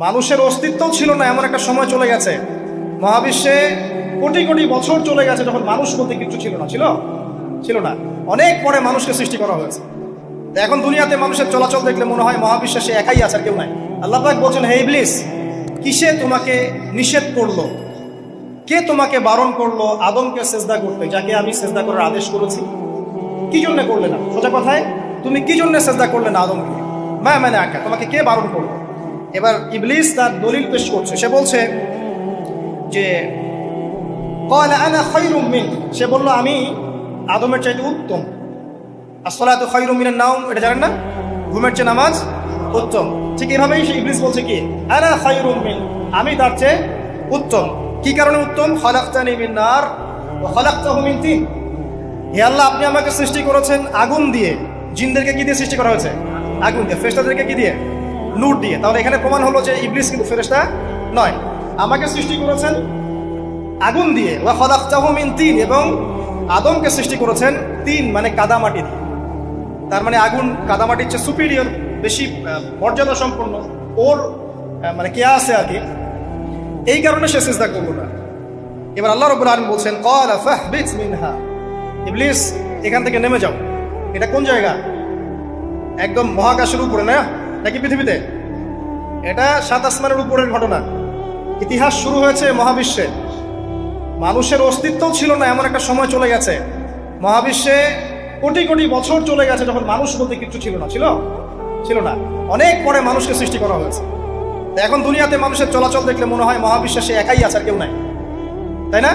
মানুষের অস্তিত্বও ছিল না, এমন একটা সময় চলে গেছে। মহাবিশ্বে কোটি কোটি বছর চলে গেছে যখন মানুষ বলতে কিছু ছিল না। ছিল না। অনেক পরে মানুষকে সৃষ্টি করা হয়েছে। এখন দুনিয়াতে মানুষের চলাচল দেখলে মনে হয় মহাবিশ্বে সে একাই আছে, আর কেউ নাই। আল্লাহ পাক বলছেন, হে ইবলিস, কিসে তোমাকে নিষেধ করলো, কে তোমাকে বারণ করলো আদমকে সেজদা করতে, যাকে আমি সেজদা করার আদেশ করেছি? কি জন্য করলে না? সোজা কথায়, তুমি কি জন্য সেজদা করলে না আদমকে? মানে আঁকা তোমাকে কে বারণ করলো? এবার ইবলিস তার দলিল পেশ করছে। সে বলছে যে ক্বালা আনা খায়রুম মিন, সে বলল আমি আদমের চাইতে উত্তম। আসসালাতু খায়রুম মিনান নাওম, এটা জানেন না? ঘুমের চেয়ে নামাজ উত্তম। ঠিক এভাবেই সে ইবলিস বলছে কি, আনা খায়রুম মিন, আমি তার চেয়ে উত্তম। কি কারণে উত্তম? খালাকতানি মিন নার ওয়া খালাকতাহু মিন তিন। হে আল্লাহ, আপনি আমাকে সৃষ্টি করেছেন আগুন দিয়ে। জিনদেরকে কি দিয়ে সৃষ্টি করা হয়েছে? আগুন দিয়ে। ফেরেশতাদেরকে কি দিয়ে? নূর দিয়ে। তাহলে এখানে প্রমাণ হলো যে ইবলিস কিন্তু ফেরেশতা নয়। আমাকে সৃষ্টি করেছেন আগুন দিয়ে, ওয়া খালাকতাহু মিন তিন, এবং আদমকে সৃষ্টি করেছেন তিন মানে কাদামাটি দিয়ে। তার মানে আগুন কাদামাটির চেয়ে সুপিরিয়র, বেশি মর্যাদা সম্পন্ন, ওর মানে কে আছে আর কি। এই কারণে সে সিজদা করলো না। এবার আল্লাহ রাব্বুল আলামিন বলছেন, ক্বালা ফাহবিত মিনহা, ইবলিস এখান থেকে নেমে যাও। এটা কোন জায়গা? একদম মহাকাশের উপরে না, নাকি পৃথিবীতে? এটা 7 আসমানের উপরের ঘটনা। ইতিহাস শুরু হয়েছে মহাবিশ্বে। মানুষের অস্তিত্বও ছিল না, এমন একটা সময় চলে গেছে। মহাবিশ্বে কোটি কোটি বছর চলে গেছে যখন মানুষ বলতে কিছু ছিল না। ছিল না। অনেক পরে মানুষকে সৃষ্টি করা হয়েছে। এখন দুনিয়াতে মানুষের চলাচল দেখলে মনে হয় মহাবিশ্বে সে একাই আছে, আর কেউ নাই, তাই না?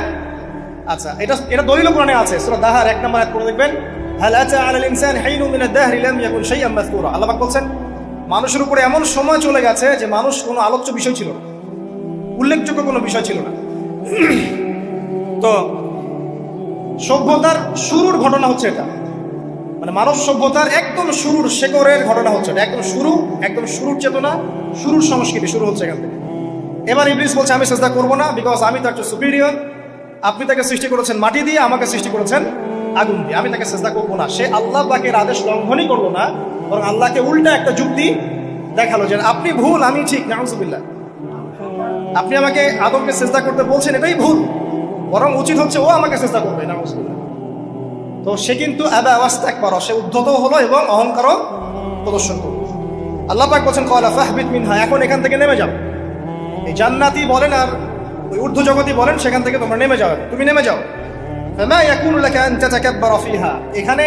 আচ্ছা, এটা দলিল কোরআনে আছে। সূরা দাহার 1 নম্বর আয়াত পড়ে দেখবেন, হাল আতা আলাল ইনসানি হাইনুম মিনাদ দাহরি লাম ইয়াকুন শাইআন মাযকুরা। আল্লাহ পাক বলছেন, মানুষের উপরে এমন সময় চলে গেছে যে মানুষ কোনো আলোচ্য বিষয় ছিল না, উল্লেখযোগ্য কোনো বিষয় ছিল না। তো সভ্যতার শুরুর ঘটনা হচ্ছে এটা, মানে মানব সভ্যতার একদম শুরুর শেকড়ের ঘটনা হচ্ছে এটা। একদম শুরুর চেতনা, শুরুর সংস্কৃতি শুরু হচ্ছে এখান থেকে। এবার ইবলিস বলছে, আমি সেজদা করবো না, বিকজ আমি তার চেয়ে সুপিরিয়র। আপনি তাকে সৃষ্টি করেছেন মাটি দিয়ে, আমাকে সৃষ্টি করেছেন আগুন দিয়ে, আমি তাকে সেজদা করবো না। সে আল্লাহ পাকের আদেশ লঙ্ঘনই করলো না, বরং আল্লাহকে উল্টা একটা যুক্তি দেখালো যে আপনি ভুল, আমি ঠিক। নাউজুবিল্লাহ, আপনি আমাকে আদমকে সেজদা করতে বলছেন, এটাই ভুল, বরং উচিত হচ্ছে ও আমাকে চেষ্টা করবে। নাউজুবিল্লাহ। তো সে কিন্তু আবা ওয়াস্তাকবার, সে উদ্ধত হলো এবং অহংকারও প্রদর্শন করলো। আল্লাহ পাক বলেন, ক্বালা ফাহবিত মিনহা, এখন এখান থেকে নেমে যাও। এই জান্নাতি বলেন আর ওই ঊর্ধ্ব জগতি বলেন, সেখান থেকে তোমরা নেমে যাও, তুমি নেমে যাও। ফামা ইয়াকুনু লাকা আন তাতাকাব্বারা ফিহা, এখানে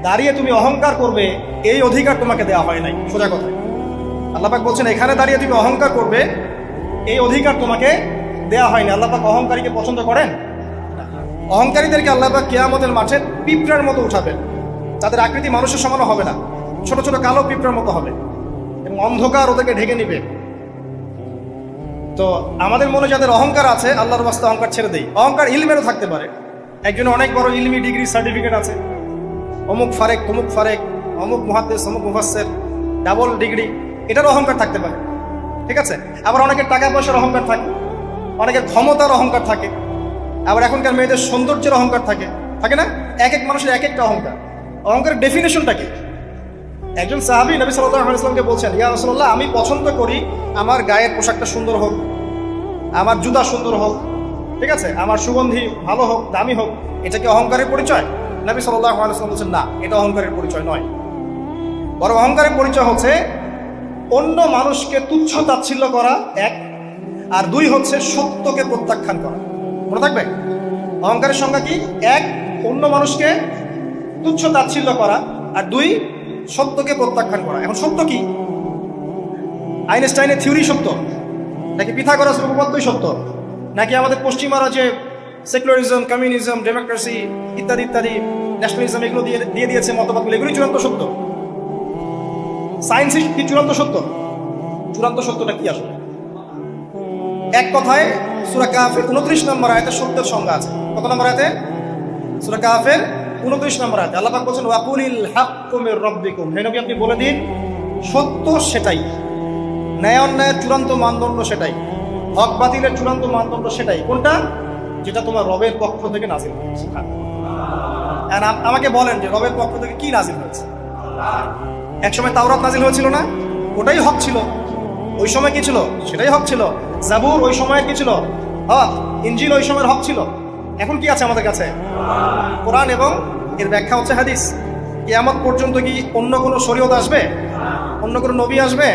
দাঁড়িয়ে তুমি অহংকার করবে এই অধিকার তোমাকে দেওয়া হয় নাই। সোজা কথা, আল্লাহ পাক বলছেন এখানে দাঁড়িয়ে তুমি অহংকার করবে এই অধিকার তোমাকে দেয়া হয়নি। আল্লাহ পাক অহংকারীকে পছন্দ করেন? অহংকারীদেরকে আল্লাহ পাক কিয়ামতের মাঠে পিঁপড়ার মতো উঠাবেন। তাদের আকৃতি মানুষের সমানও হবে না, ছোট ছোট কালো পিঁপড়ার মতো হবে, এবং অন্ধকার ওদেরকে ঢেকে নিবে। তো আমাদের মনে যাদের অহংকার আছে, আল্লাহর ওয়াস্তে অহংকার ছেড়ে দেই। অহংকার ইলমেরও থাকতে পারে। একজনের অনেক বড় ইলমি ডিগ্রি সার্টিফিকেট আছে, অমুক ফারেক তমুক ফারেক, অমুক মুহাদ্দিস অমুক মুফাসসির, ডাবল ডিগ্রি, এটারও অহংকার থাকতে পারে। ঠিক আছে? আবার অনেকের টাকা পয়সার অহংকার থাকে, অনেকের ক্ষমতার অহংকার থাকে, আবার এখনকার মেয়েদের সৌন্দর্যের অহংকার থাকে না? এক এক মানুষের এক একটা অহংকার। অহংকারের ডেফিনেশনটা কি? একজন সাহাবী নবী সাল্লাল্লাহু আলাইহি ওয়াসাল্লামকে বলছেন, ইয়া রাসূলুল্লাহ, আমি পছন্দ করি আমার গায়ের পোশাকটা সুন্দর হোক, আমার জুতা সুন্দর হোক, ঠিক আছে, আমার সুগন্ধি ভালো হোক, দামি হোক, এটা কি অহংকারের পরিচয়? নবী সাল্লাল্লাহু আলাইহি ওয়াসাল্লাম বলছেন, না, এটা অহংকারের পরিচয় নয়। বরং অহংকারের পরিচয় হচ্ছে অন্য মানুষকে তুচ্ছ তাচ্ছিল্য করা, এক, আর দুই হচ্ছে সত্যকে প্রত্যাখ্যান করা। মনে থাকবে অহংকারের সংজ্ঞা কি? এক, অন্য মানুষকে তুচ্ছ তাচ্ছিল্য করা, আর দুই, সত্যকে প্রত্যাখ্যান করা। এখন সত্য কি? আইনস্টাইনের থিওরি সত্য, নাকি পিথাগোরাস উপপাদ্যই সত্য, নাকি আমাদের পশ্চিমারা যে সেকুলারিজম, কমিউনিজম, ডেমোক্রেসি ইত্যাদি ইত্যাদি, ন্যাশনালিজম এগুলো দিয়ে দিয়েছে মতবাদগুলো, এগুলোই চূড়ান্ত সত্য? সায়েন্সই কি চূড়ান্ত সত্য? চূড়ান্ত সত্যটা কি আসলে? এক কথায় সূরা কাহফের 29 নম্বর আয়াতে সত্যের সংজ্ঞা আছে। কত নম্বর আয়াতে? সূরা কাহফের 29 নম্বর আয়াতে আল্লাহ পাক বলেন, ওয়াকুলিল হাক্কু মির রাব্বিকুম, হে নবী আপনি বলে দিন সত্য সেটাই, ন্যায় অন্যায়ের চূড়ান্ত মানদণ্ড সেটাই, হক বাতিলের চূড়ান্ত মানদণ্ড সেটাই। কোনটা? যেটা তোমার রবের পক্ষ থেকে নাজিল হয়েছে। আমাকে বলেন যে রবের পক্ষ থেকে কি নাজিল হয়েছে? একসময় তাওরাত নাজিল হয়েছিল না? ওটাই হক ছিল। ওই সময় কি ছিল? সেটাই হক ছিল। জাবুর ওই সময়ের কি ছিল? হক। ইনজিল ওই সময়ের হক ছিল। এখন কি আছে আমাদের কাছে? কোরআন এবং এর ব্যাখ্যা হচ্ছে হাদিস। কিয়ামত পর্যন্ত কি অন্য কোনো শরীয়ত আসবে? অন্য কোনো নবী আসবে?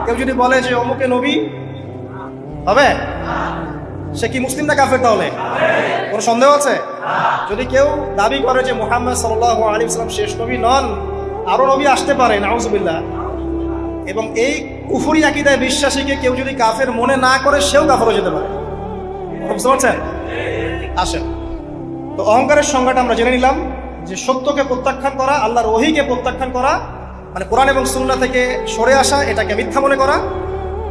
কেউ যদি বলে যে অমুকে নবী হবে, সে কি মুসলিম না কাফের? তাহলে কোনো সন্দেহ আছে? যদি কেউ দাবি করে যে মুহাম্মদ সাল্লাল্লাহু আলাইহি ওয়াসাল্লাম শেষ নবী নন, আরো নবী আসতে পারে, নাউজুবিল্লাহ, এবং এই কুফরি আকীদায় বিশ্বাসীকে কেউ যদি কাফের মনে না করে, সেও কাফের হয়ে যেতে পারে। বুঝতে পারছেন? আসেন, তো অহংকারের সংজ্ঞাটা আমরা জেনে নিলাম যে সত্যকে প্রত্যাখ্যান করা, আল্লাহর ওহীকে প্রত্যাখ্যান করা, মানে কোরআন এবং সুন্নাহ থেকে সরে আসা, এটাকে মিথ্যা মনে করা,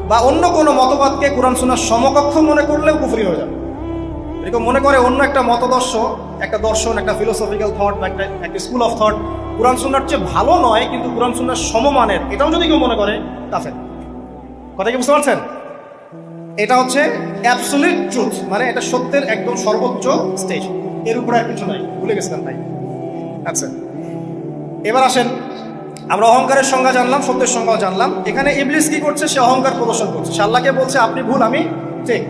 বা অন্য কোনো মতবাদকে কোরআন সুন্নাহর সমকক্ষ মনে করলেও কুফরি হয়ে যাবে। এরকম মনে করে অন্য একটা মতদর্শ, একটা দর্শন, একটা ফিলোসফিক্যাল থট বা একটা স্কুল অফ থট কোরআন সুন্নাহর চেয়ে ভালো নয় কিন্তু কোরআন সুন্নাহর সমমানের, এটাও যদি কেউ মনে করে কাফের। কথা কি বুঝতে পারছেন? এটা হচ্ছে অ্যাবসলিউট ট্রুথ, মানে এটা সত্যের একদম সর্বোচ্চ স্টেজ, এর উপরে আর কিছু নাই। ভুলে গেছিলাম ভাই। আচ্ছা, এবার আসেন, আমরা অহংকারের সংজ্ঞা জানলাম, সত্যের সংজ্ঞাও জানলাম। এখানে ইবলিস কি করছে? সে অহংকার প্রদর্শন করছে। সে আল্লাহকে বলছে আপনি ভুল, আমি ঠিক।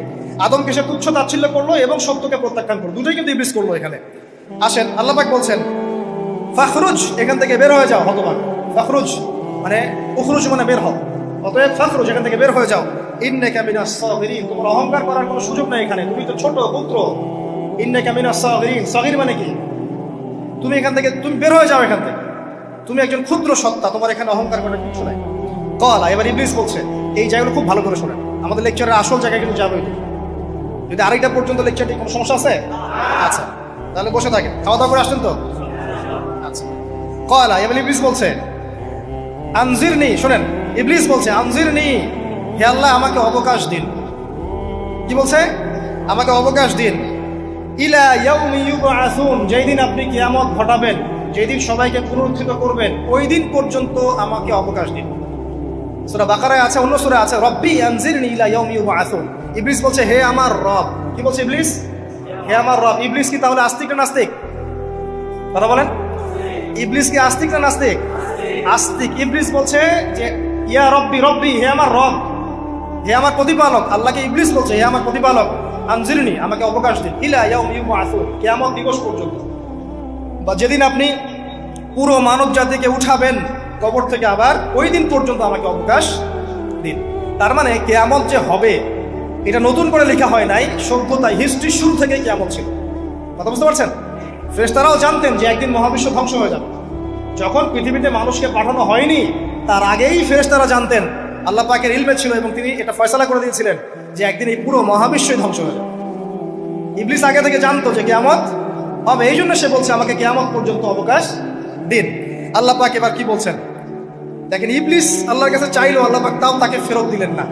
আদমকে সে তুচ্ছ তাচ্ছিল্য করলো এবং সত্যকে প্রত্যাখ্যান করলো, দুটোই কিন্তু ইবলিস করলো এখানে। আসেন, আল্লাহ পাক বলছেন ফাখরুজ, এখান থেকে বের হয়ে যাও হতভাগ। ফাখরুজ মানে উখরুজ মানে বের হও, অতএব ফাখরুজ, এখান থেকে বের হয়ে যাও। ইন্নাকা মিনাস সাগিরিন, তোমার অহংকার করার কোনো সুযোগ নাই এখানে, তুমি তো ছোট পুত্র। ইন্নাকা মিনাস সাগিরিন, সাগির মানে কি? তুমি এখান থেকে, তুমি বের হয়ে যাও এখান থেকে, তুমি একজন ক্ষুদ্র সত্তা, তোমার এখানে অহংকার করার কিছু নাই। কলা, এবার ইবলিস বলছে, এই জায়গাগুলো খুব ভালো করে শোনেন, আমাদের লেকচারের আসল জায়গায় কিন্তু যাবে। যদি আড়াইটা পর্যন্ত লেকচারটি কোনো সমস্যা আছে? আচ্ছা, তাহলে বসে থাকেন, খাওয়া দাওয়া করে আসলেন তো? আচ্ছা, কলা, এবার ইবলিস বলছে আনজিরনি, শোনেন, ইবলিস বলছে আনজিরনি, হে আল্লাহ আমাকে অবকাশ দিন। কি বলছে? আমাকে অবকাশ দিন। ইলা ইয়াউমি ইউবআসুন, যেই দিন আপনি কিয়ামত ঘটাবেন, যেদিন সবাইকে পুনরুত্থিত করবেন, ওই দিন পর্যন্ত আমাকে অবকাশ দিন। সূরা বাকারায় আছে, অন্য সূরায় আছে রব্বি আনজিরনি ইলা ইয়াউমি ইউবআসুন। ইবলিস বলছে হে আমার রব। কি বলছে ইবলিস? হে আমার রব। ইবলিস কি তাহলে আস্তিক না নাস্তিক? কথা বলেন, ইবলিস কি আস্তিক না নাস্তিক? আস্তিক। ইবলিস বলছে যে ইয়া রব্বি, রব্বি হে আমার রব, হে আমার প্রতিপালক। আল্লাহকে ইবলিস বলছে হে আমার প্রতিপালক, আনজিরনি আমাকে অবকাশ দিন, ইলা ইয়াউমি ইউবআসুন, কিয়ামত দিবস পর্যন্ত, বা যেদিন আপনি পুরো মানব জাতিকে উঠাবেন কবর থেকে, আবার ওই দিন পর্যন্ত আমাকে অবকাশ দিন। তার মানে কিয়ামত যে হবে এটা নতুন করে লেখা হয় নাই, সভ্যতায় হিস্ট্রি শুরু থেকে কিয়ামত ছিল। কথা বুঝতে পারছেন? ফেরেশতারাও জানতেন যে একদিন মহাবিশ্ব ধ্বংস হয়ে যাবে। যখন পৃথিবীতে মানুষকে পাঠানো হয়নি তার আগেই ফেরেশতারা জানতেন, আল্লাহ পাকের ইলমে ছিল এবং তিনি এটা ফয়সালা করে দিয়েছিলেন যে একদিন এই পুরো মহাবিশ্বই ধ্বংস হয়ে যাবে। ইবলিস আগে থেকে জানতো যে কিয়ামত হবে, এই জন্য সে বলছে আমাকে কিয়ামত পর্যন্ত অবকাশ দিন। আল্লাহ পাক এবার কি বলছেন দেখেন, ইবলিস আল্লাহর কাছে চাইলো, আল্লাহ পাক তাও তাকে ফেরত দিলেন না।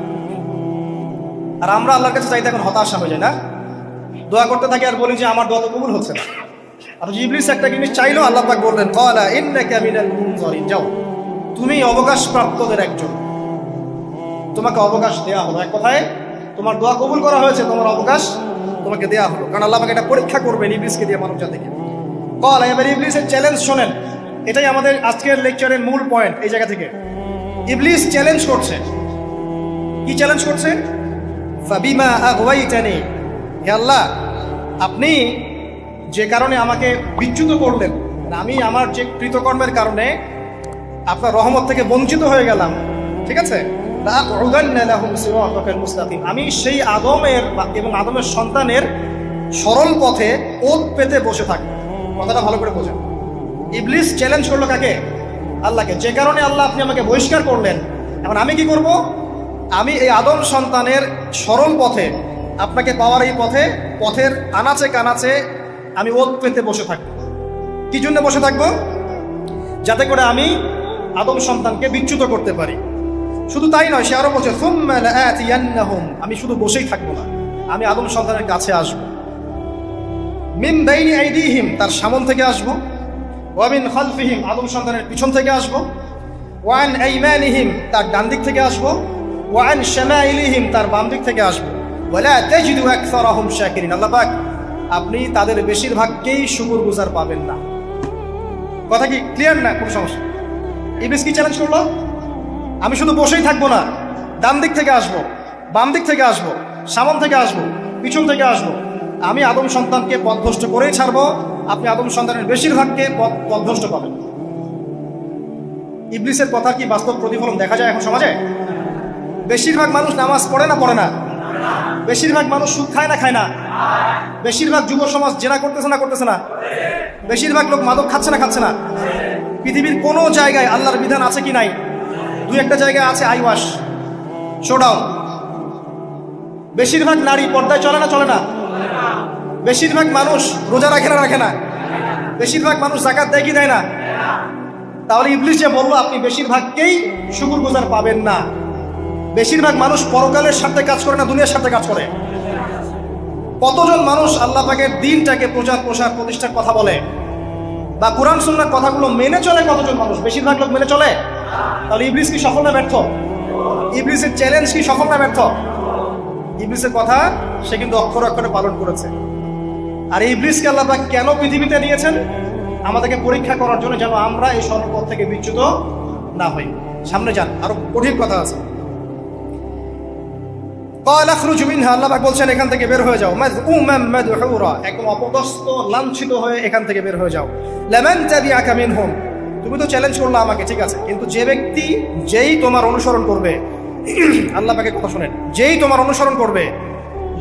আর আমরা আল্লাহর কাছে চাইতে এখন হতাশা হয়ে যায় না, দোয়া করতে থাকি আর বলি যে আমার দোয়া তো কবুল হচ্ছে না। আর ইবলিস একটা জিনিস চাইলো, আল্লাহ পাক বললেন ক্বালা ইন্নাকা মিনাল মুনজারিন, যাও তুমি অবকাশ প্রাপ্তদের একজন, তোমাকে অবকাশ দেয়া হলো। এক কথায় তোমার দোয়া কবুল করা হয়েছে, তোমার অবকাশ তোমাকে দেয়া হলো, কারণ আল্লাহ পাক এটা পরীক্ষা করবেন ইবলিসকে দিয়ে, মানব জাতিকে। ক্বালা, এবার ইবলিসের চ্যালেঞ্জ শোনেন, এটাই আমাদের আজকের লেকচারের মূল পয়েন্ট। এই জায়গা থেকে ইবলিস চ্যালেঞ্জ করছে। কি চ্যালেঞ্জ করছে? ফাবিমা আগওয়াইতানি, হে আল্লাহ আপনি যে কারণে আমাকে বিচ্যুত করলেন, আমি আমার যে কৃতকর্মের কারণে আপনার রহমত থেকে বঞ্চিত হয়ে গেলাম, ঠিক আছে, আমি সেই আদমের এবং আদমের সন্তানের সরল পথে ওত পেতে বসে থাকবো। কথাটা ভালো করে বোঝেন। ইবলিস চ্যালেঞ্জ করলো কাকে? আল্লাহকে। যে কারণে আল্লাহ আপনি আমাকে বহিষ্কার করলেন, এখন আমি কি করব? আমি এই আদম সন্তানের সরল পথে, আপনাকে পাওয়ার এই পথে, পথের আনাচে কানাচে আমি ওত পেতে বসে থাকবো। কি জন্য বসে থাকবো? যাতে করে আমি আদম সন্তানকে বিচ্যুত করতে পারি। শুধু তাই নয়, সে আরো বলছে সুম্মা লাআতিয়ান্নাহুম, আমি শুধু বসেই থাকবো না, আমি আদম সন্তানের কাছে আসবো। মিন বাইনি আইদিহিম, তার সামন থেকে আসবো, ওয়া মিন খালফিহিম, আদম সন্তানের পিছন থেকে আসবো, ওয়া আন আইমানিহিম, তার ডান দিক থেকে আসবো, ওয়া আন শামাইলিহিম, তার বাম দিক থেকে আসবো। ওয়ালা তাজিদু আকসারাহুম শাকিরিন, আল্লাহ পাক আপনি তাদের বেশিরভাগকেই শুকরগুজার পাবেন না। কথা কি ক্লিয়ার না? কোনো সমস্যা? ইবলিস কি চ্যালেঞ্জ করলো? আমি শুধু বসেই থাকবো না, ডান দিক থেকে আসবো, বাম দিক থেকে আসবো, সামন থেকে আসবো, পিছন থেকে আসবো, আমি আদম সন্তানকে পথভ্রষ্ট করেই ছাড়বো। আপনি আদম সন্তানের বেশিরভাগকে পথভ্রষ্ট পাবেন। ইবলিসের কথা কি বাস্তব প্রতিফলন দেখা যায় এখন সমাজে? বেশিরভাগ মানুষ নামাজ পড়ে না পড়ে না? বেশিরভাগ মানুষ সুদ খায় না খায় না? বেশিরভাগ যুব সমাজ জেনা করতেছে না করতেছে না? বেশিরভাগ লোক মাদক খাচ্ছে না খাচ্ছে না? পৃথিবীর কোনো জায়গায় আল্লাহর বিধান আছে কি নাই? দুই একটা জায়গায় আছে আই ওয়াশ, শোডাউন। বেশিরভাগ নারী পর্দায় চলে না চলে না? বেশিরভাগ মানুষ রোজা রাখে না রাখে না? বেশিরভাগ মানুষ যাকাত দেয় কি দেয় না? তাহলে ইবলিস যে বললো আপনি বেশিরভাগকেই শুকরগুজার পাবেন না। বেশিরভাগ মানুষ পরকালের সাথে কাজ করে না দুনিয়ার সাথে কাজ করে। কতজন মানুষ আল্লাহ পাকের দিনটাকে প্রচার প্রসার প্রতিষ্ঠার কথা বলে বা কোরআন সুন্নাহর কথাগুলো মেনে চলে? কতজন মানুষ? বেশিরভাগ লোক মেনে চলে। তাহলে ইবলিস কি সফল না ব্যর্থ? ইবলিসের চ্যালেঞ্জ কি সফল না ব্যর্থ? ইবলিসের কথা সে কিন্তু অক্ষর অক্ষরে পালন করেছে। আর ইবলিসকে আল্লাহ পাক কেন পৃথিবীতে নিয়েছেন? আমাদেরকে পরীক্ষা করার জন্য, যেন আমরা এই সর্বপথ থেকে বিচ্যুত না হই। সামনে যান, আরো কঠিন কথা আছে। আল্লাহ পাক বলছেন এখান থেকে বের হয়ে যাও, একদম অপদস্থ লাঞ্ছিত হয়ে এখান থেকে বের হয়ে যাও। লামান তাবিআকা মিনহুম, তুমি তো চ্যালেঞ্জ করলে আমাকে, ঠিক আছে, কিন্তু যে ব্যক্তি যেই তোমার অনুসরণ করবে, আল্লাহ পাকের কথা শুনেন, যেই তোমার অনুসরণ করবে,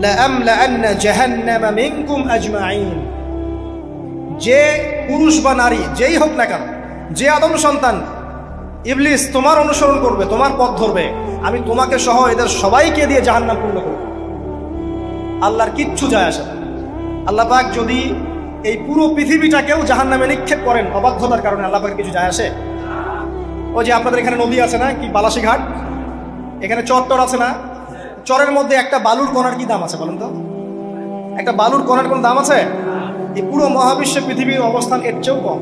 লাআমলাআন্না জাহান্নামা মিনকুম আজমাইন, যে পুরুষ বা নারী যেই হোক না কেন, যে আদম সন্তান ইবলিস তোমার অনুসরণ করবে, তোমার পথ ধরবে, আমি তোমাকে সহ এদের সবাইকে দিয়ে জাহান্নাম পূর্ণ করব। আল্লাহর কিচ্ছু যায় আসে না। আল্লাহ পাক যদি এই পুরো পৃথিবীটাকেও জাহান্নামে নিক্ষেপ করেন অবাধ্যতার কারণে, আল্লাহ পাকের কিছু যায় আসে? ওই যে আপনাদের এখানে নদী আছে না, কি বালাসী ঘাট, এখানে চর আছে না? চরের মধ্যে একটা বালুর কণার কি দাম আছে বলেন তো? একটা বালুর কণার কোন দাম আছে? এই পুরো মহাবিশ্বে পৃথিবীর অবস্থান এর চেয়েও কম।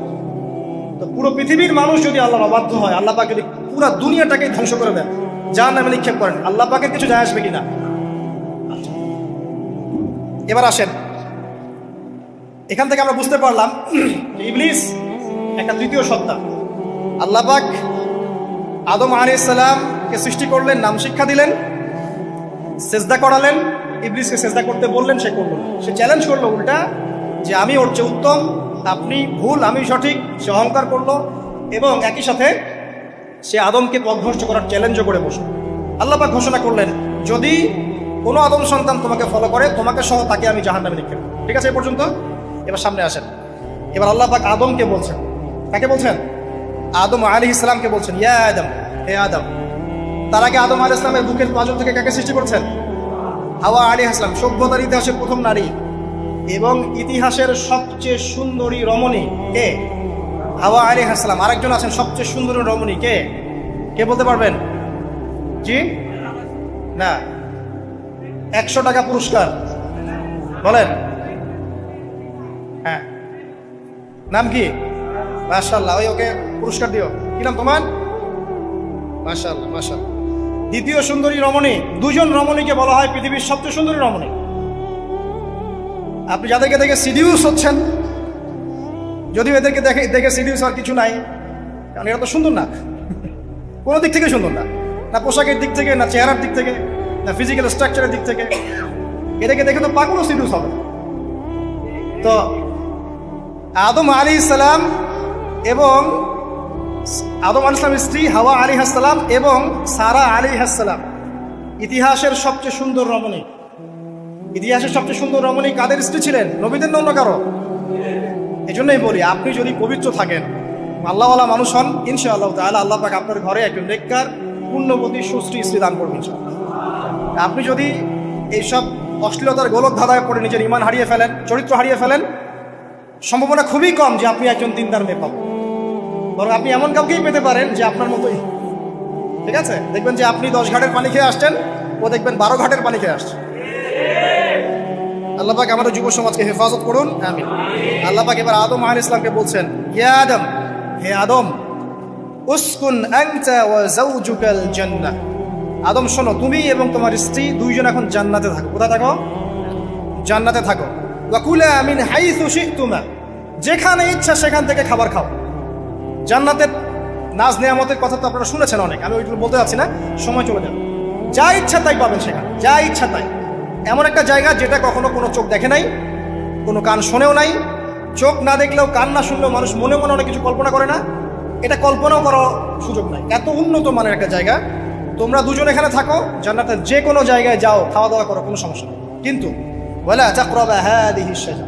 তো পুরো পৃথিবীর মানুষ যদি আল্লাহর অবাধ্য হয়, আল্লাহ পাক যদি পুরো দুনিয়াটাকে ধ্বংস করে দেন, জাহান্নামে নিক্ষেপ করেন, আল্লাহ পাকের কিছু যায় আসবে কিনা? এবার আসেন, এখান থেকে আমরা বুঝতে পারলাম ইবলিস একটা তৃতীয় সত্তা। আল্লাহ পাক আদম আলাইহিস সালামকে সৃষ্টি করলেন, নাম শিক্ষা দিলেন, সেজদা করালেন, ইবলিসকে সেজদা করতে বললেন, সে করল না। সে চ্যালেঞ্জ করলো উল্টা যে আমি ওর চেয়ে উত্তম, আপনি ভুল, আমি সঠিক। সে অহংকার করলো এবং একই সাথে সে আদমকে পথভ্রষ্ট করার চ্যালেঞ্জও করে বসল। আল্লাহ পাক ঘোষণা করলেন, যদি কোনো আদম সন্তান তোমাকে ফলো করে, তোমাকে সহ তাকে আমি জাহান্নামে নিক্ষেপ করব। ঠিক আছে, এ পর্যন্ত। এবার সামনে আসেন। এবার আল্লাহ পাক আদমকে বলছেন, কাকে বলছেন? আদম আলাইহিস সালামকে বলছেন, ইয়া আদম, হে আদম। তার আগে আদম আলাইহিস সালামের বুকের পাঁজর থেকে কাকে সৃষ্টি করছেন? হাওয়া আলাইহিস সালাম, সভ্যতার ইতিহাসের প্রথম নারী এবং ইতিহাসের সবচেয়ে সুন্দরী রমণী কে? হাওয়া আলাইহিস সালাম। আরেকজন আছেন সবচেয়ে সুন্দরী রমণী, কে? কে বলতে পারবেন? জি না, 100 টাকা পুরস্কার বলেন। হ্যাঁ, নাম কি? মাশাআল্লাহ, ওই ওকে পুরস্কার দিও। কি নাম তোমার? মাশাআল্লাহ মাশাআল্লাহ। দ্বিতীয় সুন্দরী রমণী, দুজন রমণীকে বলা হয় পৃথিবীর সবচেয়ে সুন্দরী রমণী। আপনি যাদেরকে দেখে সিডিউস হচ্ছেন, যদিও এদেরকে দেখে সিডিউস আর কিছু নাই, কারণ এরা তো সুন্দর না, কোনো দিক থেকে সুন্দর না, না পোশাকের দিক থেকে, না চেহারার দিক থেকে, না ফিজিক্যাল স্ট্রাকচারের দিক থেকে। এদেরকে দেখে তো পাগলও সিডিউস হবে। তো আদম আলাইহিস সালাম এবং আদম আলাইহিস সালামের স্ত্রী হাওয়া আলাইহিস সালাম এবং সারা আলাইহিস সালাম ইতিহাসের সবচেয়ে সুন্দর রমণী। ইতিহাসের সবচেয়ে সুন্দর রমণী কাদের স্ত্রী ছিলেন? নবীদের না অন্য কারো? এই জন্যই বলি, আপনি যদি পবিত্র থাকেন, আল্লাহওয়ালা মানুষ হন, ইনশাআল্লাহ তাআলা আল্লাহ পাক আপনার ঘরে একজন নেককার পুণ্যবতী সুশ্রী স্ত্রী দান করবেন। আপনি যদি এইসব অশ্লীলতার গোলক ধাঁধায় পড়ে নিজের ঈমান হারিয়ে ফেলেন, চরিত্র হারিয়ে ফেলেন, সম্ভাবনা খুবই কম যে আপনি একজন দিনদার মেয়ে পাবেন। বরং আপনি এমন কাউকেই পেতে পারেন যে আপনার মতোই। ঠিক আছে, দেখবেন যে আপনি 10 ঘাটের পানি খেয়ে আসছেন, ও দেখবেন 12 ঘাটের পানি খেয়ে আসছে। আল্লাহ পাক আমাদের যুব সমাজকে হেফাজত করুন, আমিন। আল্লাহ পাক এবার আদম আলাইহিস সালামকে বলছেন, ইয়া আদম, হে আদম, উসকুন আনতা ওয়া যাওজুকাল জান্নাহ। আদম শোনো, তুমি এবং তোমার স্ত্রী দুইজন এখন জান্নাতে থাকো। কোথায় থাকো? জান্নাতে থাকো। ওয়া কুলা মিন হাইসু শি'তুমা, যেখানে ইচ্ছা সেখান থেকে খাবার খাও। জান্নাতের নাজ নেয়ামতের কথা তো আপনারা শুনেছেন অনেক, আমি ওইগুলো বলতে যাচ্ছি না, সময় চলে যাবে। যা ইচ্ছা তাই পাবেন সেখানে, যা ইচ্ছা তাই। এমন একটা জায়গা যেটা কখনো কোনো চোখ দেখে নাই, কোনো কান শোনেও নাই। চোখ না দেখলেও, কান না শুনলেও মানুষ মনে মনে অনেক কিছু কল্পনা করে না, এটা কল্পনাও করার সুযোগ নাই। এত উন্নত মানের একটা জায়গা। তোমরা দুজন এখানে থাকো, জান্নাতের যে কোনো জায়গায় যাও, খাওয়া দাওয়া করো, কোনো সমস্যা নেই। কিন্তু ওয়ালা তাকরাবা হাদিহি শাজারা,